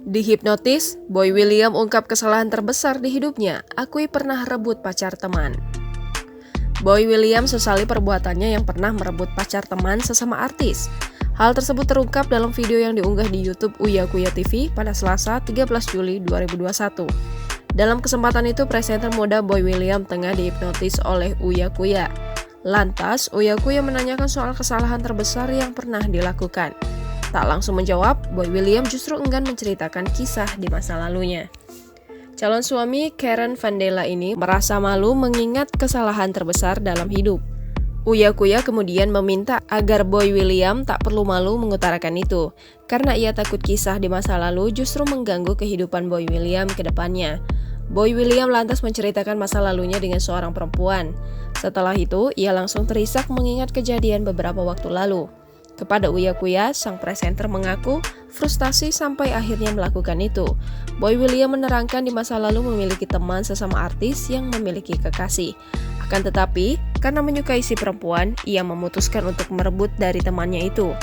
Dihipnotis, Boy William ungkap kesalahan terbesar di hidupnya, akui pernah rebut pacar teman. Boy William sesali perbuatannya yang pernah merebut pacar teman sesama artis. Hal tersebut terungkap dalam video yang diunggah di YouTube Uya Kuya TV pada Selasa 13 Juli 2021. Dalam kesempatan itu, presenter muda Boy William tengah dihipnotis oleh Uya Kuya. Lantas, Uya Kuya menanyakan soal kesalahan terbesar yang pernah dilakukan. Tak langsung menjawab, Boy William justru enggan menceritakan kisah di masa lalunya. Calon suami Karen Vandela ini merasa malu mengingat kesalahan terbesar dalam hidup. Uya Kuya kemudian meminta agar Boy William tak perlu malu mengutarakan itu, karena ia takut kisah di masa lalu justru mengganggu kehidupan Boy William ke depannya. Boy William lantas menceritakan masa lalunya dengan seorang perempuan. Setelah itu, ia langsung terisak mengingat kejadian beberapa waktu lalu. Kepada Uya Kuya, sang presenter mengaku frustasi sampai akhirnya melakukan itu. Boy William menerangkan di masa lalu memiliki teman sesama artis yang memiliki kekasih. Akan tetapi, karena menyukai si perempuan, ia memutuskan untuk merebut dari temannya itu.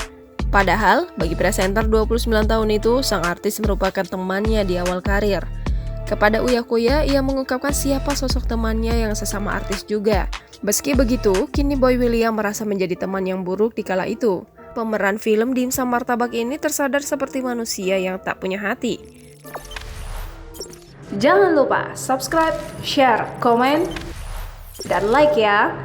Padahal, bagi presenter 29 tahun itu, sang artis merupakan temannya di awal karir. Kepada Uya Kuya, ia mengungkapkan siapa sosok temannya yang sesama artis juga. Meski begitu, kini Boy William merasa menjadi teman yang buruk di kala itu. Pemeran film Dimsum Martabak ini tersadar seperti manusia yang tak punya hati. Jangan lupa subscribe, share, komen, dan like ya!